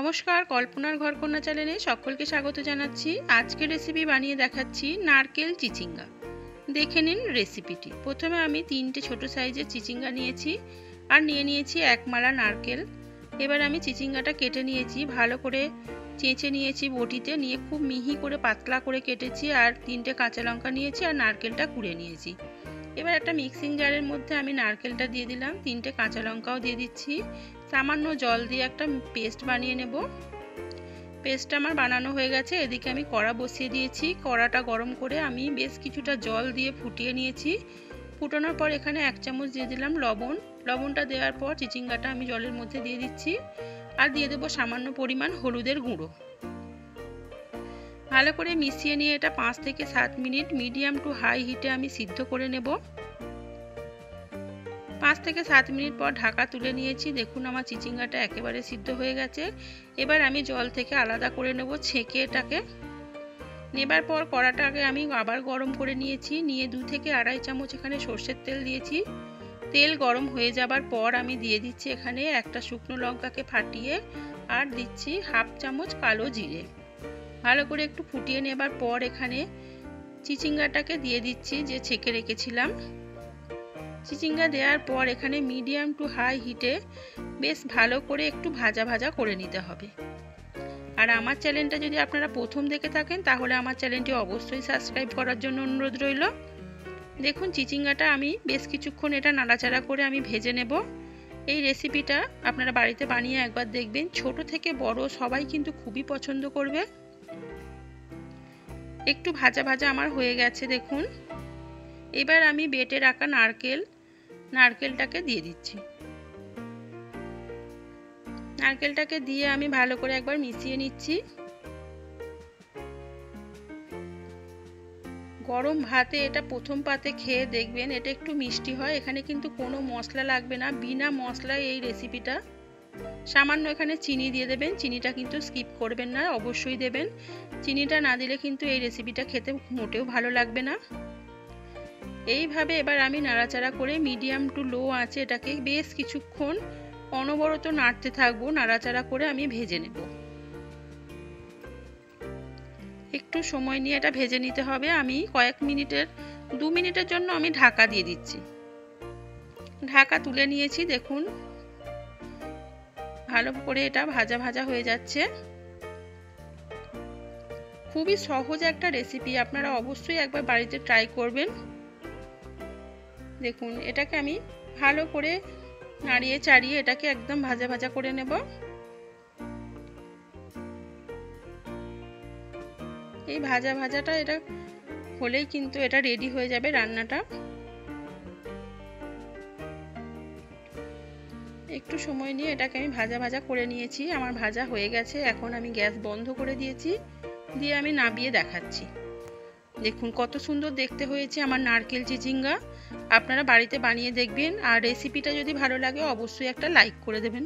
নমস্কার, কল্পনার ঘরকন্যা চ্যানেলে সকলকে স্বাগত জানাচ্ছি। আজকের রেসিপি বানিয়ে দেখাচ্ছি নারকেল চিচিঙ্গা। দেখে নিন রেসিপিটি। প্রথমে আমি 3টে ছোট সাইজের চিচিঙ্গা নিয়েছি আর নিয়ে নিয়েছি এক মালা নারকেল। এবার আমি চিচিঙ্গাটা কেটে নিয়েছি, ভালো করে চেঁচে নিয়েছি বটিতে, নিয়ে খুব মিহি করে পাতলা করে কেটেছি। আর 3টে কাঁচা লঙ্কা নিয়েছি আর নারকেলটা কুড়ে নিয়েছি। এবার একটা মিক্সিং জারের মধ্যে আমি নারকেলটা দিয়ে দিলাম, 3টে কাঁচা লঙ্কাও দিয়ে দিচ্ছি। সামান্য জল দিয়ে একটা পেস্ট বানিয়ে নেব। পেস্টটা আমার বানানো হয়ে গেছে। এদিকে আমি কড়া বসিয়ে দিয়েছি। কড়াটা গরম করে আমি বেশ কিছুটা জল দিয়ে ফুটিয়ে নিয়েছি। ফুটানোর পর এখানে 1 চামচ দিয়ে দিলাম লবণ। লবণটা দেওয়ার পর চিচিঙ্গাটা আমি জলের মধ্যে দিয়ে দিচ্ছি আর দিয়ে দেবো সামান্য পরিমাণ হলুদের গুঁড়ো। ভালো করে মিশিয়ে নিয়ে এটা 5 থেকে 7 মিনিট মিডিয়াম টু হাই হিটে আমি সিদ্ধ করে নেব। 5 থেকে 7 মিনিট পর ঢাকা তুলে নিয়েছি। দেখুন আমার চিচিঙ্গাটা একেবারে সিদ্ধ হয়ে গেছে। এবার আমি জল থেকে আলাদা করে নেব ছেঁকে এটাকে। নেবার পর কড়াটাকে আমি আবার গরম করে নিয়েছি, নিয়ে 2 থেকে আড়াই চামচ এখানে সর্ষের তেল দিয়েছি। তেল গরম হয়ে যাবার পর আমি দিয়ে দিচ্ছি এখানে একটা শুকনো লঙ্কাকে ফাটিয়ে আর দিচ্ছি 1/2 চামচ কালো জিরে। ভালো করে একটু ফুটিয়ে নেবার পর এখানে চিচিঙ্গাটাকে দিয়ে দিচ্ছি যে ছেঁকে রেখেছিলাম। চিচিঙ্গা দেওয়ার পর এখানে মিডিয়াম টু হাই হিটে বেশ ভালো করে একটু ভাজা ভাজা করে নিতে হবে। আর আমার চ্যানেলটা যদি আপনারা প্রথম দেখে থাকেন তাহলে আমার চ্যানেলটি অবশ্যই সাবস্ক্রাইব করার জন্য অনুরোধ রইল। দেখুন চিচিঙ্গাটা আমি বেশ কিছুক্ষণ এটা নাড়াচাড়া করে আমি ভেজে নেব। এই রেসিপিটা আপনারা বাড়িতে বানিয়ে একবার দেখবেন, ছোট থেকে বড় সবাই কিন্তু খুবই পছন্দ করবে। একটু ভাজা ভাজা আমার হয়ে গেছে দেখুন। এবার আমি বেটে রাখা নারকেলটাকে দিয়ে দিচ্ছি। নারকেলটাকে দিয়ে আমি ভালো করে একবার মিশিয়ে নিচ্ছি। গরম ভাতে এটা প্রথম পাতে খেয়ে দেখবেন, এটা একটু মিষ্টি হয়। এখানে কিন্তু কোনো মশলা লাগবে না, বিনা মশলায় এই রেসিপিটা। সামান্য এখানে চিনি দিয়ে দেবেন, চিনিটা কিন্তু স্কিপ করবেন না, অবশ্যই দেবেন। চিনিটা না দিলে কিন্তু এই রেসিপিটা খেতে মোটেও ভালো লাগবে না। এইভাবে এবার আমি নাড়াচাড়া করে মিডিয়াম টু লো আঁচে এটাকে বেশ কিছুক্ষণ অনবরত নাড়তে থাকবো। নাড়াচাড়া করে আমি ভেজে নেব। একটু সময় নিয়ে এটা ভেজে নিতে হবে। আমি কয়েক মিনিটের 2 মিনিটের জন্য আমি ঢাকা দিয়ে দিচ্ছি। ঢাকা তুলে নিয়েছি। দেখুন ভালো করে এটা ভাজা ভাজা হয়ে যাচ্ছে। খুবই সহজ একটা রেসিপি, আপনারা অবশ্যই একবার বাড়িতে ট্রাই করবেন। দেখুন এটাকে আমি ভালো করে নাড়িয়ে চাড়িয়ে এটাকে একদম ভাজা ভাজা করে নেব। এই ভাজা ভাজাটা এটা হলেই কিন্তু এটা রেডি হয়ে যাবে রান্নাটা। একটু সময় নিয়ে এটাকে আমি ভাজা ভাজা করে নিয়েছি। আমার ভাজা হয়ে গেছে। এখন আমি গ্যাস বন্ধ করে দিয়েছি, দিয়ে আমি নামিয়ে দেখাচ্ছি। দেখুন কত সুন্দর দেখতে হয়েছে আমার নারকেল চিচিঙ্গা। আপনারা বাড়িতে বানিয়ে দেখবেন। আর রেসিপিটা যদি ভালো লাগে অবশ্যই একটা লাইক করে দেবেন।